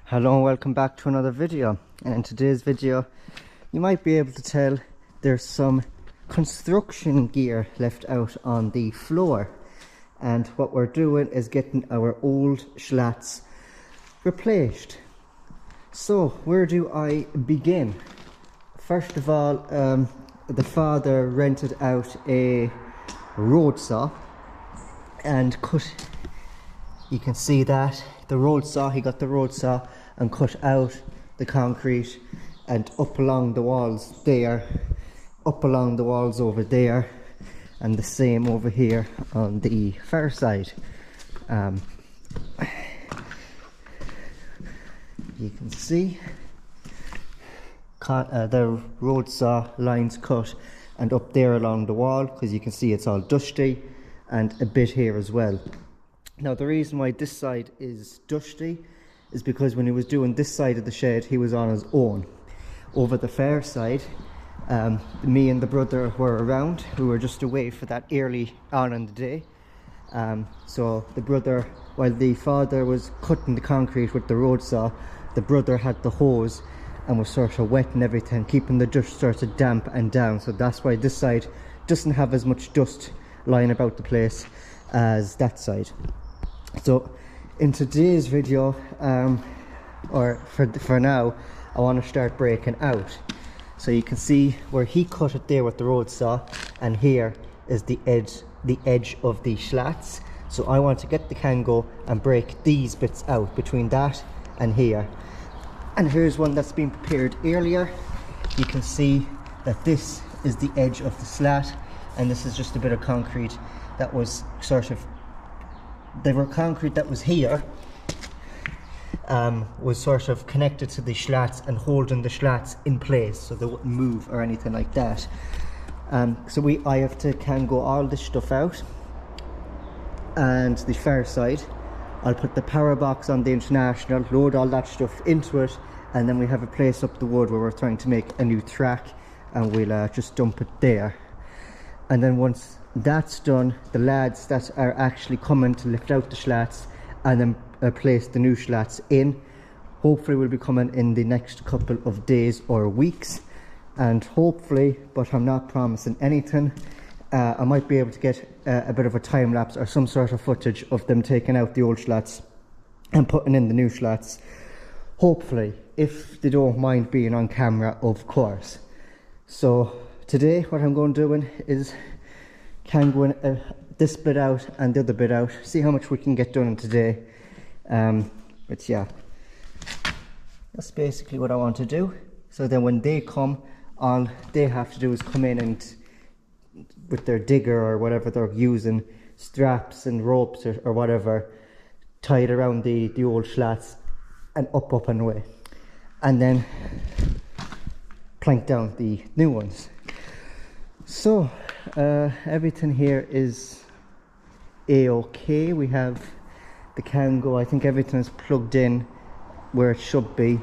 Hello and welcome back to another video. And in today's video you might be able to tell there's some construction gear left out on the floor, and what we're doing is getting our old slats replaced. So where do I begin? First of all, the father rented out a road saw and cut, you can see that the road saw, he got the road saw and cut out the concrete and up along the walls there, up along the walls over there, and the same over here on the far side. You can see the road saw lines cut, and up there along the wall, because you can see it's all dusty, and a bit here as well. Now the reason why this side is dusty is because when he was doing this side of the shed he was on his own. Over the far side, me and the brother were around. We were just away for that early on in the day. So the brother, while the father was cutting the concrete with the road saw, the brother had the hose and was sort of wetting everything, keeping the dust sort of damp and down. So that's why this side doesn't have as much dust lying about the place as that side. So in today's video, or for now, I want to start breaking out. So you can see where he cut it there with the road saw, and here is the edge of the slats. So I want to get the Kango and break these bits out between that and here. And here's one that's been prepared earlier. You can see that this is the edge of the slat, and this is just a bit of concrete that was sort of, concrete that was here was sort of connected to the slats and holding the slats in place so they wouldn't move or anything like that. So I have to Kango all this stuff out, and the far side I'll put the power box on the International, load all that stuff into it, and then we have a place up the wood where we're trying to make a new track, and we'll just dump it there. And then once that's done, the lads that are actually coming to lift out the slats and then place the new slats in, hopefully will be coming in the next couple of days or weeks. And hopefully, but I'm not promising anything, I might be able to get a bit of a time lapse or some sort of footage of them taking out the old slats and putting in the new slats, hopefully, if they don't mind being on camera, of course. So today what I'm going to do is Kangoing this bit out and the other bit out, see how much we can get done today. But yeah, that's basically what I want to do. So then when they come, all they have to do is come in and with their digger or whatever they're using, straps and ropes or whatever, tie it around the old slats and up and away, and then plank down the new ones. So everything here is a-okay. We have the Kango, I think everything is plugged in where it should be,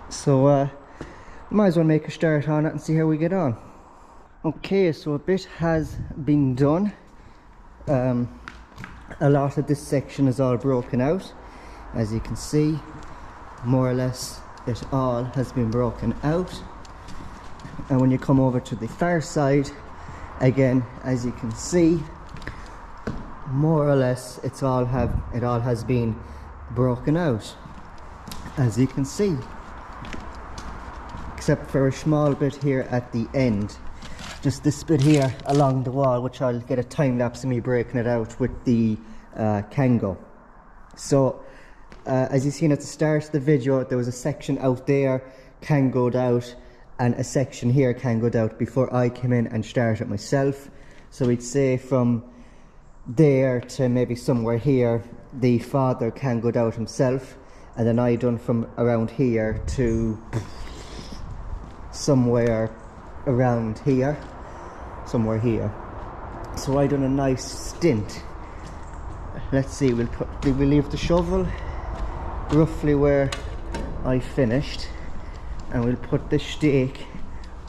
so might as well make a start on it and see how we get on. Okay, so a bit has been done. A lot of this section is all broken out, as you can see. More or less it all has been broken out, and when you come over to the far side again, as you can see, more or less it all has been broken out, as you can see, except for a small bit here at the end, just this bit here along the wall, which I'll get a time lapse of me breaking it out with the Kango. So as you've seen at the start of the video, there was a section out there Kango'd out, and a section here Kango'd out before I came in and started myself. So we'd say from there to maybe somewhere here, the father Kango'd out himself, and then I done from around here to somewhere around here, somewhere here. So I done a nice stint. Let's see, we'll leave the shovel roughly where I finished, and we'll put the stake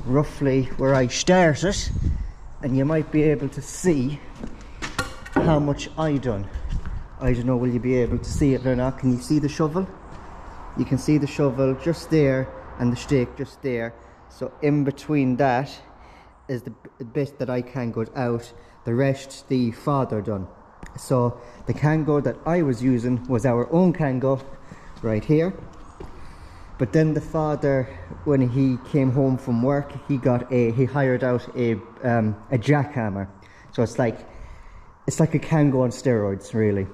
roughly where I started, and you might be able to see how much I done. I don't know, will you be able to see it or not? Can you see the shovel? You can see the shovel just there and the stake just there. So in between that is the bit that I kangoed out. The rest the father done. So the kango that I was using was our own kango right here. But then the father, when he came home from work, he hired out a jackhammer. So it's like a kango on steroids, really.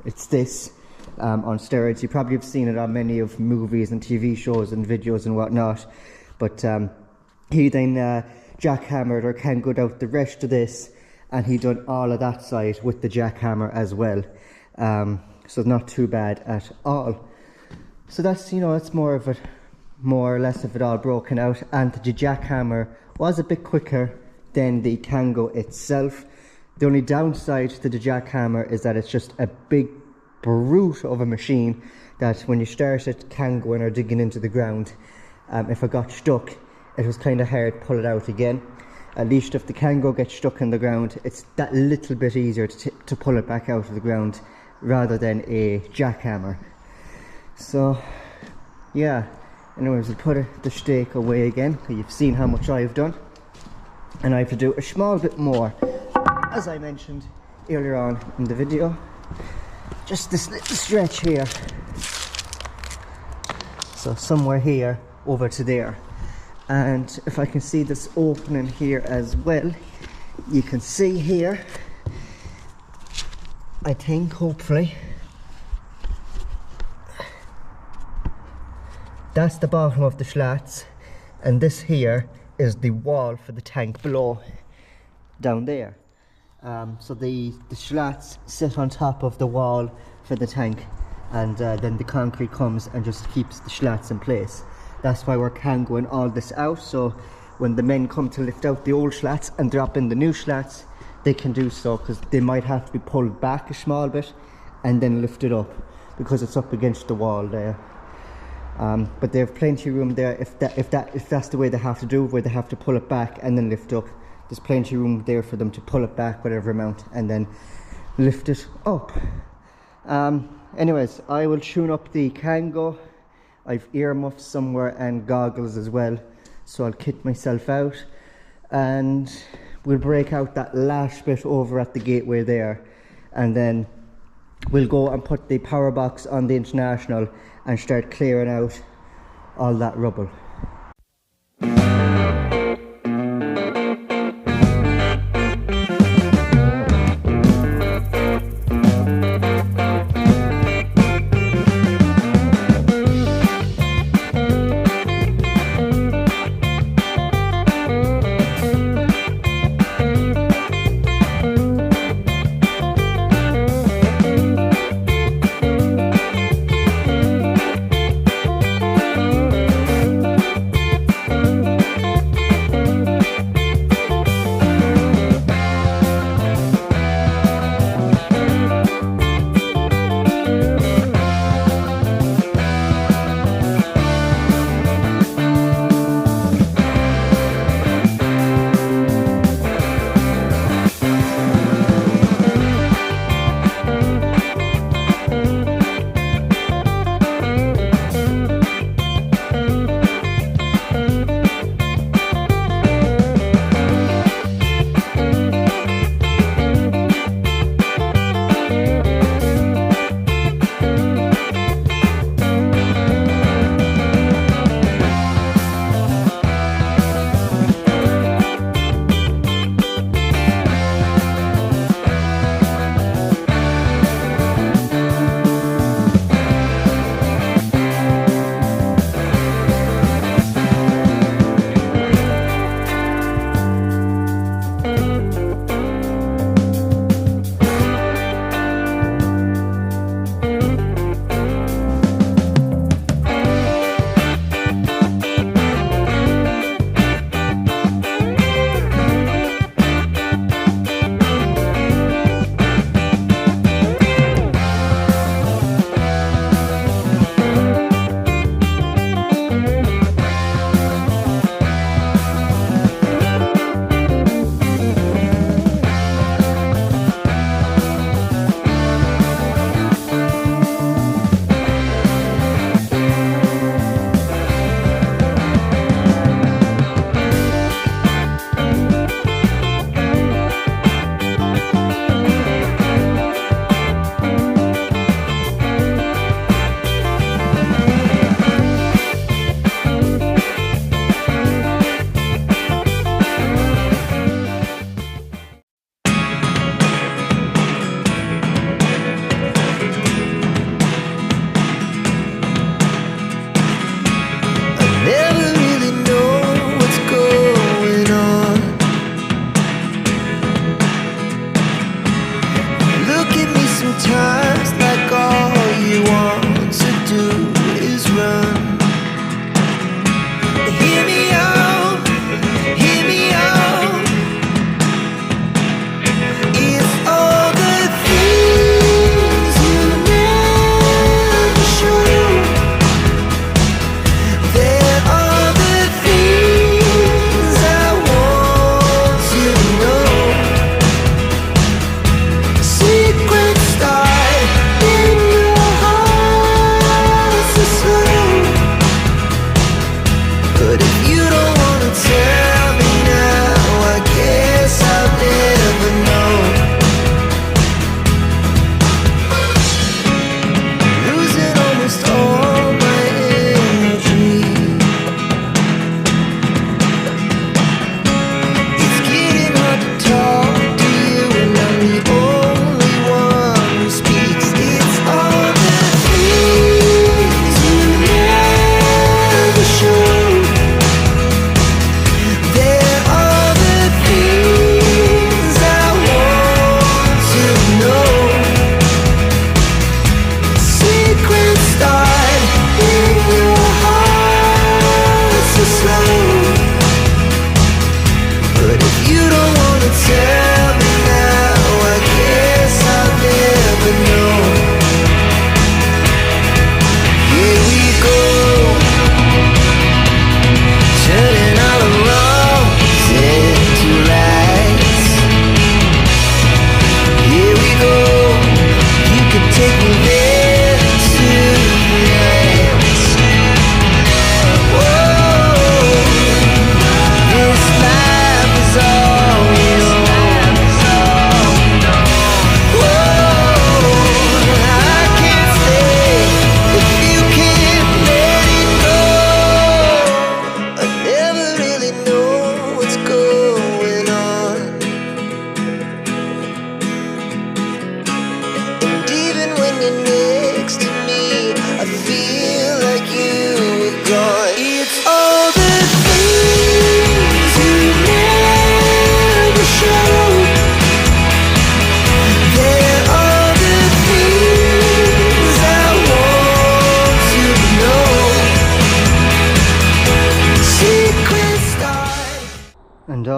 It's this on steroids. You probably have seen it on many of movies and TV shows and videos and whatnot. But he then jackhammered or kangoed out the rest of this, and he done all of that side with the jackhammer as well. So not too bad at all. So that's, you know, it's more or less of it all broken out, and the jackhammer was a bit quicker than the kango itself. The only downside to the jackhammer is that it's just a big brute of a machine that when you start it kangoing or digging into the ground, if it got stuck, it was kind of hard to pull it out again. At least if the kango gets stuck in the ground, it's that little bit easier to pull it back out of the ground rather than a jackhammer. So yeah, anyways, we'll put the stake away again, because you've seen how much I've done, and I have to do a small bit more, as I mentioned earlier on in the video. Just this little stretch here, so somewhere here over to there. And if I can see this opening here as well, you can see here, I think, hopefully, that's the bottom of the slats, and this here is the wall for the tank below, down there. So the slats sit on top of the wall for the tank, and then the concrete comes and just keeps the slats in place. That's why we're kangoing all this out, so when the men come to lift out the old slats and drop in the new slats, they can do so, because they might have to be pulled back a small bit and then lifted up, because it's up against the wall there. But they have plenty of room there if that's the way they have to do it, where they have to pull it back and then lift up. There's plenty of room there for them to pull it back whatever amount and then lift it up. Anyways, I will tune up the kango. I've earmuffs somewhere and goggles as well, so I'll kit myself out, and we'll break out that last bit over at the gateway there, and then we'll go and put the power box on the International and start clearing out all that rubble.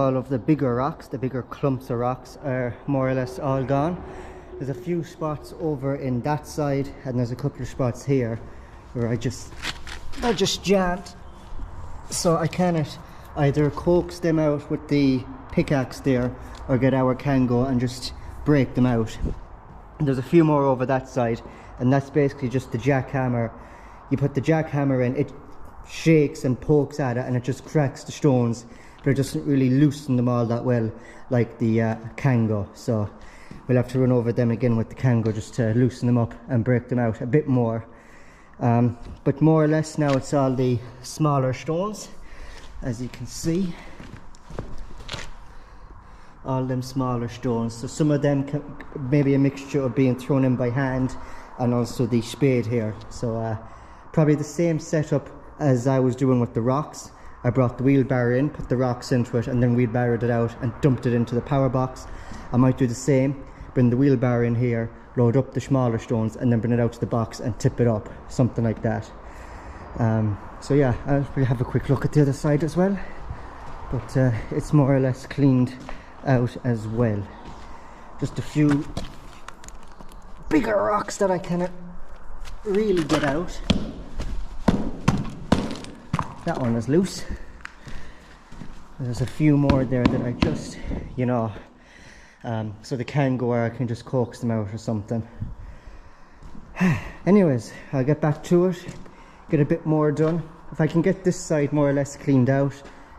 all of the bigger rocks, the bigger clumps of rocks are more or less all gone. There's a few spots over in that side, and there's a couple of spots here where I just jammed. So I cannot either coax them out with the pickaxe there or get our Kango and just break them out. And there's a few more over that side, and that's basically just the jackhammer. You put the jackhammer in, it shakes and pokes at it and it just cracks the stones, but it doesn't really loosen them all that well like the Kango. So we'll have to run over them again with the Kango just to loosen them up and break them out a bit more. But more or less now it's all the smaller stones, as you can see. All them smaller stones. So some of them maybe a mixture of being thrown in by hand and also the spade here. So probably the same setup as I was doing with the rocks. I brought the wheelbarrow in, put the rocks into it, and then wheelbarrowed it out and dumped it into the power box. I might do the same, bring the wheelbarrow in here, load up the smaller stones, and then bring it out to the box and tip it up, something like that. So yeah, I'll probably have a quick look at the other side as well, but it's more or less cleaned out as well. Just a few bigger rocks that I cannot really get out. That one is loose. There's a few more there that I just, you know, so the Kango, or I can just coax them out or something. Anyways, I'll get back to it, get a bit more done. If I can get this side more or less cleaned out,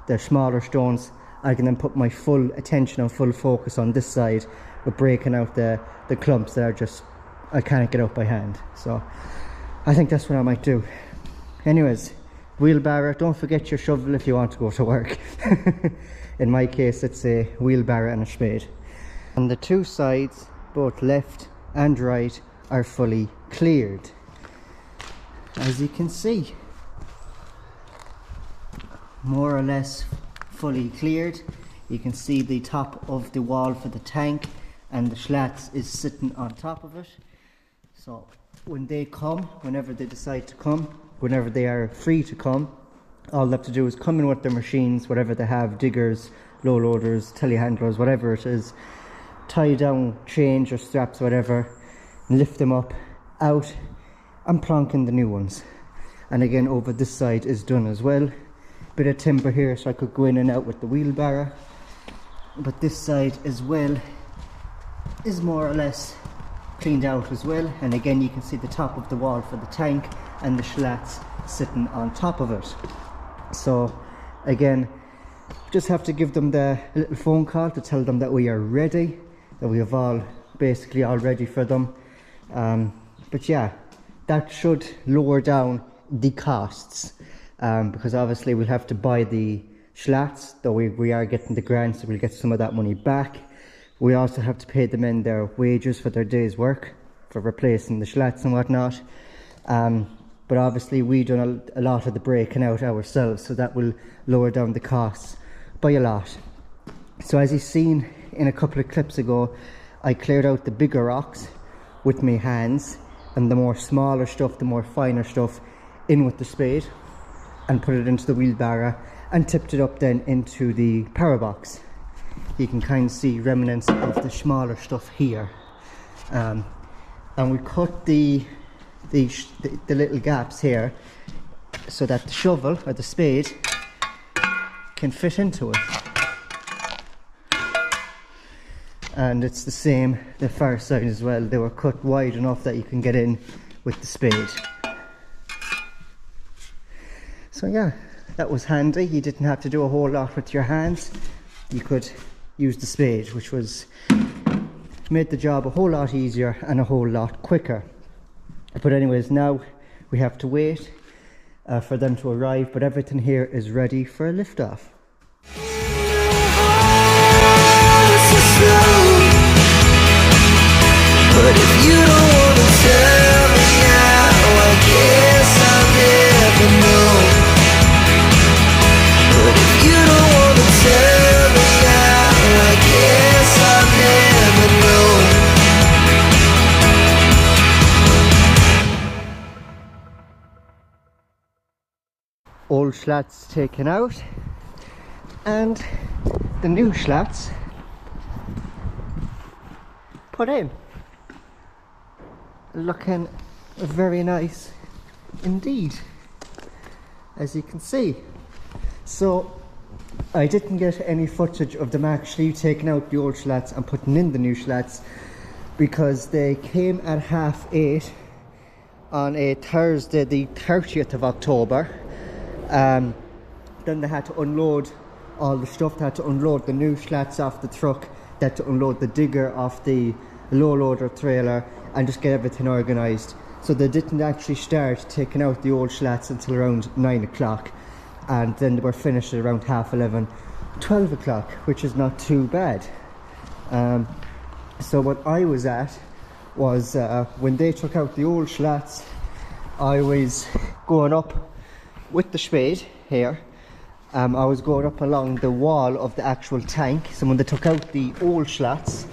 the smaller stones, I can then put my full attention and full focus on this side with breaking out the clumps that are just, I can't get out by hand. So I think that's what I might do. Anyways, wheelbarrow, don't forget your shovel if you want to go to work. In my case, it's a wheelbarrow and a spade. And the two sides, both left and right, are fully cleared, as you can see. More or less fully cleared. You can see the top of the wall for the tank, and the slats is sitting on top of it. So when they come, whenever they decide to come, whenever they are free to come, all they have to do is come in with their machines, whatever they have, diggers, low loaders, telehandlers, whatever it is, tie down chains or straps, whatever, and lift them up, out, and plonk in the new ones. And again, over this side is done as well. Bit of timber here so I could go in and out with the wheelbarrow, but this side as well is more or less cleaned out as well. And again, you can see the top of the wall for the tank and the slats sitting on top of it. So again, just have to give them the little phone call to tell them that we are ready, that we have all basically all ready for them. But yeah, that should lower down the costs, because obviously we'll have to buy the slats, though we are getting the grant, so we'll get some of that money back. We also have to pay the men their wages for their day's work, for replacing the slats and whatnot. But obviously we done a lot of the breaking out ourselves, so that will lower down the costs by a lot. So as you've seen in a couple of clips ago, I cleared out the bigger rocks with my hands, and the more smaller stuff, the more finer stuff, in with the spade, and put it into the wheelbarrow and tipped it up then into the power box. You can kind of see remnants of the smaller stuff here, and we cut the little gaps here so that the shovel or the spade can fit into it. And it's the same the far side as well. They were cut wide enough that you can get in with the spade. So yeah, that was handy. You didn't have to do a whole lot with your hands. You could use the spade, which made the job a whole lot easier and a whole lot quicker. But anyways, now we have to wait for them to arrive, but everything here is ready for a liftoff. But if you don't want to tell me now, I guess I'll never know. But if you don't want to tell me now, I guess I'll never know. Old slats taken out, and the new slats put in. Looking very nice indeed, as you can see. So I didn't get any footage of them actually taking out the old slats and putting in the new slats, because they came at 8:30 on a Thursday, the 30th of October. Then they had to unload all the stuff. They had to unload the new slats off the truck, they had to unload the digger off the low loader trailer, and just get everything organised. So they didn't actually start taking out the old slats until around 9 o'clock, and then they were finished at around 11:30, 12 o'clock, which is not too bad. So what I was at was, when they took out the old slats, I was going up with the spade here. I was going up along the wall of the actual tank. So when they took out the old slats,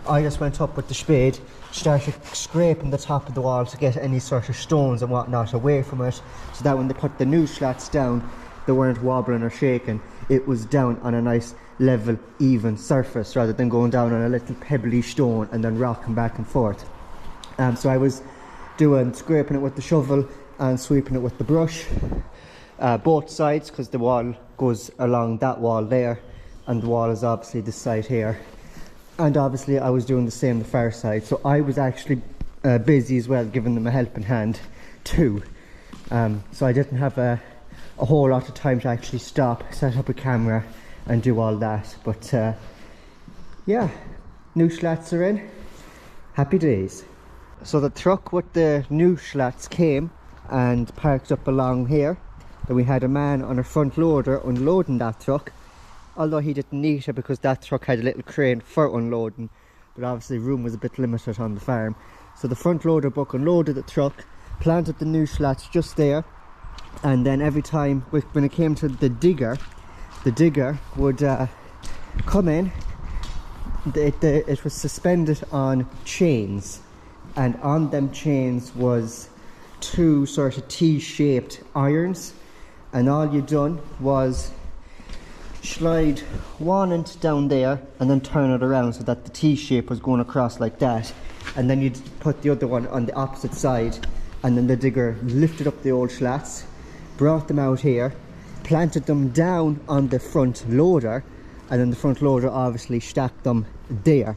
I just went up with the spade, started scraping the top of the wall to get any sort of stones and whatnot away from it, so that when they put the new slats down, they weren't wobbling or shaking. It was down on a nice level, even surface, rather than going down on a little pebbly stone and then rocking back and forth. So I was scraping it with the shovel and sweeping it with the brush, both sides, because the wall goes along that wall there, and the wall is obviously this side here. And obviously I was doing the same the far side, so I was actually busy as well, giving them a helping hand too. So I didn't have a whole lot of time to actually stop, set up a camera and do all that. But yeah, new slats are in, happy days. So the truck with the new slats came and parked up along here. Then we had a man on a front loader unloading that truck, although he didn't need it because that truck had a little crane for unloading, but obviously room was a bit limited on the farm. So the front loader buck unloaded the truck, planted the new slats just there, and then every time when it came to the digger would come in. It was suspended on chains, and on them chains was two sort of T-shaped irons, and all you done was slide one end down there and then turn it around so that the T-shape was going across like that, and then you'd put the other one on the opposite side, and then the digger lifted up the old slats, brought them out here, planted them down on the front loader, and then the front loader obviously stacked them there.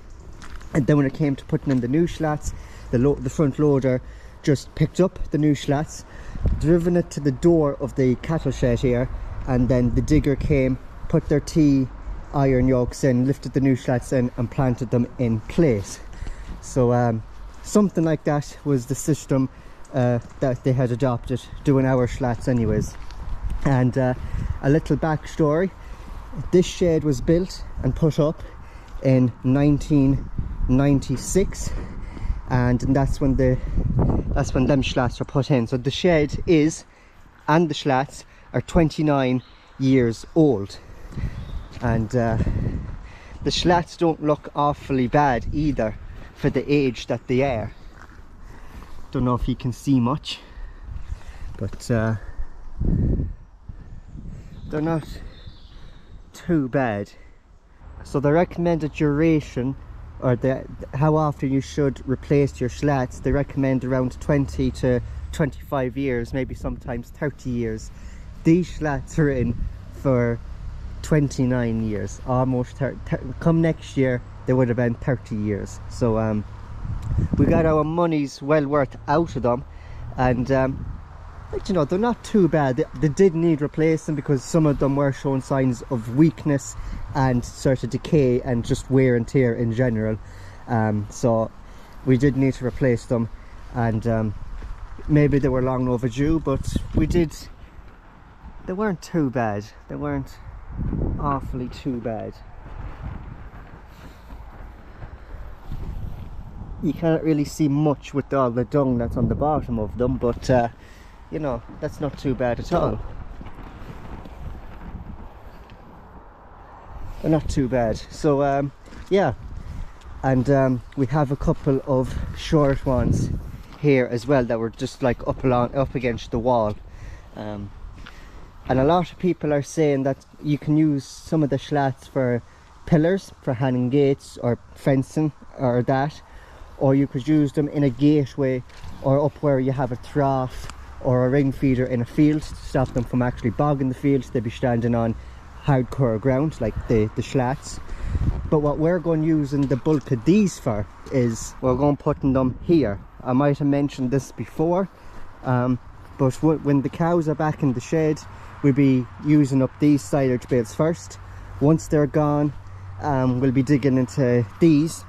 And then when it came to putting in the new slats, the front loader just picked up the new slats, driven it to the door of the cattle shed here, and then the digger came, put their T iron yokes in, lifted the new slats in and planted them in place. So something like that was the system that they had adopted, doing our slats anyways. And a little backstory: this shed was built and put up in 1996, and that's when them slats were put in. So the shed and the slats are 29 years old, and the slats don't look awfully bad either for the age that they are. Don't know if you can see much, but they're not too bad. So the recommended duration, or how often you should replace your slats, they recommend around 20 to 25 years, maybe sometimes 30 years. These slats are in for 29 years, almost 30. Come next year they would have been 30 years. So we got our money's well worth out of them, and you know, they're not too bad. They did need replacing because some of them were showing signs of weakness and sort of decay and just wear and tear in general. So we did need to replace them, and maybe they were long overdue, but they weren't too bad. They weren't awfully too bad. You can't really see much with all the dung that's on the bottom of them, but you know, that's not too bad at all. They're not too bad. So yeah, and we have a couple of short ones here as well that were just like up against the wall, and a lot of people are saying that you can use some of the slats for pillars for hanging gates or fencing or that, or you could use them in a gateway or up where you have a trough or a ring feeder in a field to stop them from actually bogging the field. They'd be standing on hardcore ground like the slats. But what we're going using the bulk of these for is we're going putting them here. I might have mentioned this before, but when the cows are back in the shed, we'll be using up these silage bales first. Once they're gone, we'll be digging into these,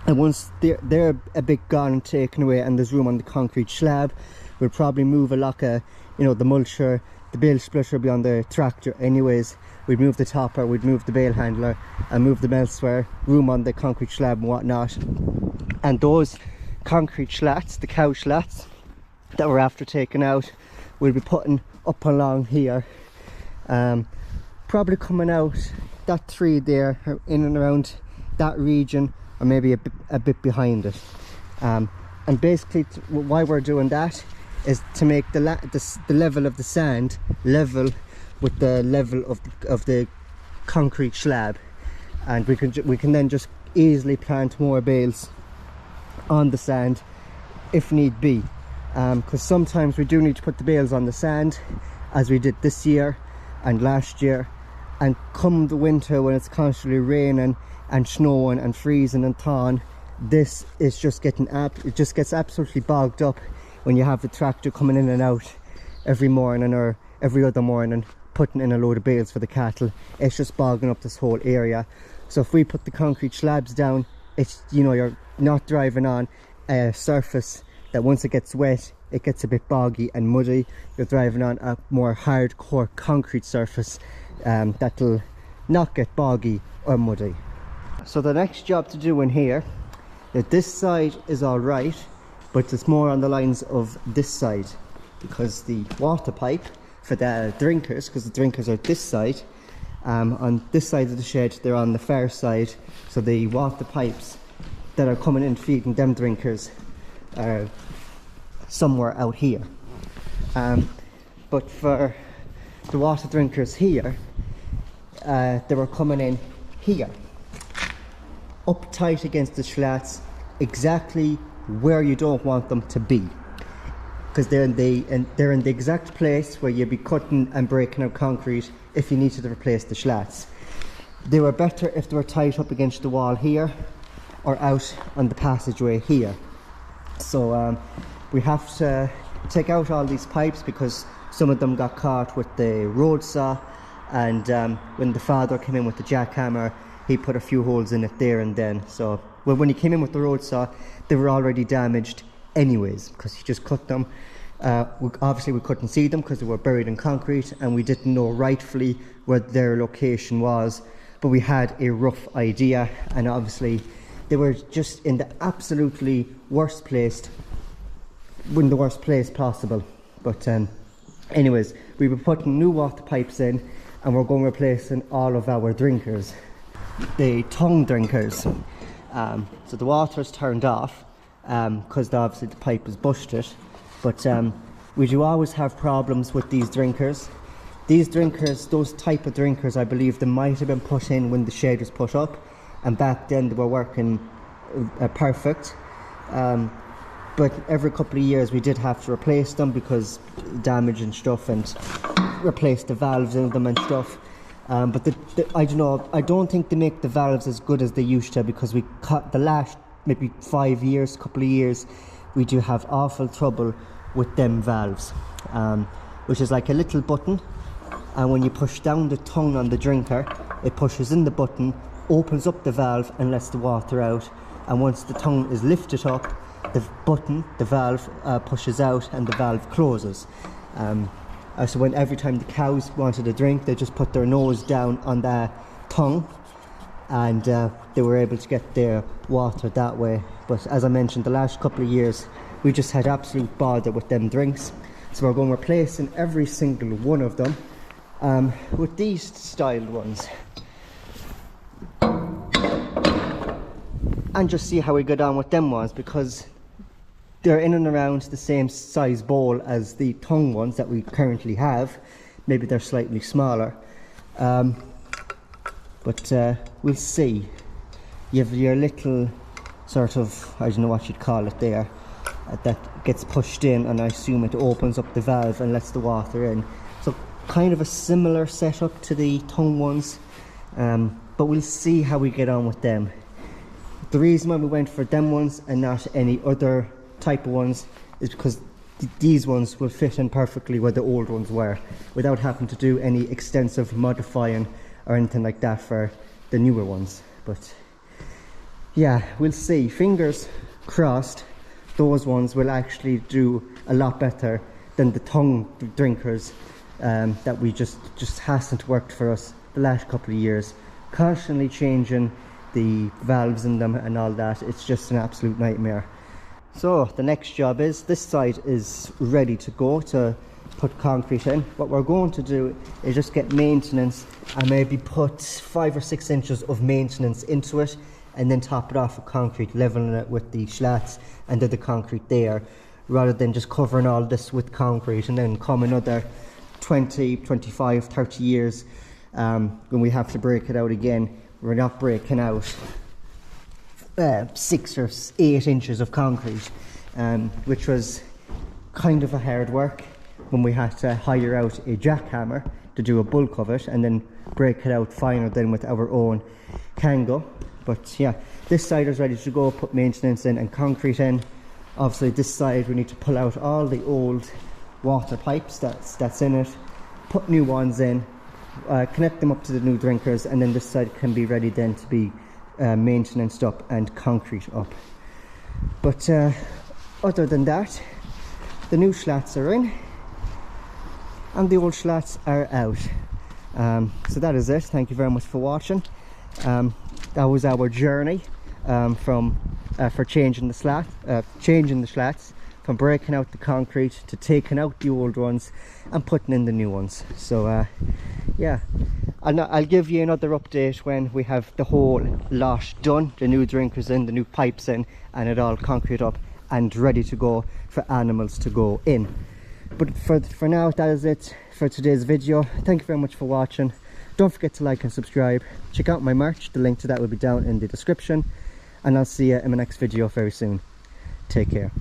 and once they're a bit gone and taken away and there's room on the concrete slab, we'll probably move a lot of, you know, the mulcher, the bale splitter will be on the tractor anyways. We'd move the topper, we'd move the bale handler and move them elsewhere, room on the concrete slab and whatnot. And those concrete slats, the cow slats that we're after taking out, we'll be putting up along here, probably coming out that tree there, in and around that region, or maybe a bit behind it. And basically why we're doing that is to make the level of the sand level with the level of the concrete slab, and we can then just easily plant more bales on the sand if need be, because sometimes we do need to put the bales on the sand, as we did this year and last year, and come the winter when it's constantly raining and snowing and freezing and thawing, this is just getting it just gets absolutely bogged up when you have the tractor coming in and out every morning or every other morning putting in a load of bales for the cattle. It's just bogging up this whole area. So if we put the concrete slabs down, it's, you know, you're not driving on a surface that once it gets wet it gets a bit boggy and muddy. You're driving on a more hardcore concrete surface that'll not get boggy or muddy. So the next job to do in here, that this side is all right, but it's more on the lines of this side, because the water pipe for the drinkers, because the drinkers are this side, on this side of the shed, they're on the far side, so the water pipes that are coming in feeding them drinkers are somewhere out here. But for the water drinkers here, they were coming in here, up tight against the slats, exactly where you don't want them to be, because they're in the exact place where you'd be cutting and breaking out concrete if you needed to replace the slats. They were better if they were tight up against the wall here or out on the passageway here. So we have to take out all these pipes because some of them got caught with the road saw, and when the father came in with the jackhammer, he put a few holes in it there and then. So well, when he came in with the road saw, they were already damaged anyways, because he just cut them. Obviously we couldn't see them because they were buried in concrete, and we didn't know rightfully where their location was, but we had a rough idea, and obviously they were just in the absolutely worst place, in the worst place possible. But anyways, we were putting new water pipes in, and we're going replacing all of our drinkers, the tongue drinkers. So the water's turned off because obviously the pipe was busted, but we do always have problems with these drinkers. These drinkers, those type of drinkers, I believe they might have been put in when the shed was put up, and back then they were working perfect, but every couple of years we did have to replace them because damage and stuff, and replace the valves in them and stuff. But I don't know, I don't think they make the valves as good as they used to, because we cut the last maybe 5 years, couple of years, we do have awful trouble with them valves, which is like a little button, and when you push down the tongue on the drinker, it pushes in the button, opens up the valve and lets the water out, and once the tongue is lifted up, the button, the valve pushes out and the valve closes. So when every time the cows wanted a drink, they just put their nose down on the tongue, and they were able to get their water that way. But as I mentioned, the last couple of years we just had absolute bother with them drinks, so we're going replacing every single one of them with these styled ones, and just see how we go down with them ones, because they're in and around the same size bowl as the tongue ones that we currently have. Maybe they're slightly smaller. but we'll see. You have your little sort of, I don't know what you'd call it there, that gets pushed in, and I assume it opens up the valve and lets the water in. So kind of a similar setup to the tongue ones, but we'll see how we get on with them. The reason why we went for them ones and not any other type of ones is because these ones will fit in perfectly where the old ones were, without having to do any extensive modifying or anything like that for the newer ones. But yeah, we'll see. Fingers crossed those ones will actually do a lot better than the tongue drinkers that we just hasn't worked for us the last couple of years. Constantly changing the valves in them and all that, it's just an absolute nightmare. So the next job is, this side is ready to go to put concrete in. What we're going to do is just get maintenance and maybe put 5 or 6 inches of maintenance into it, and then top it off with concrete, leveling it with the slats and do the concrete there, rather than just covering all this with concrete and then come another 20, 25, 30 years when we have to break it out again. We're not breaking out 6 or 8 inches of concrete, which was kind of a hard work when we had to hire out a jackhammer to do a bulk of it and then break it out finer than with our own Kango. But yeah, this side is ready to go, put maintenance in and concrete in. Obviously this side we need to pull out all the old water pipes that's in it, put new ones in, connect them up to the new drinkers, and then this side can be ready then to be maintenanced up and concrete up. But other than that, the new slats are in and the old slats are out. So that is it. Thank you very much for watching. That was our journey for changing the slats, from breaking out the concrete to taking out the old ones and putting in the new ones. So yeah, I'll give you another update when we have the whole lot done, the new drinkers in, the new pipes in, and it all concrete up and ready to go for animals to go in. But for now, that is it for today's video. Thank you very much for watching. Don't forget to like and subscribe. Check out my merch, the link to that will be down in the description, and I'll see you in my next video very soon. Take care.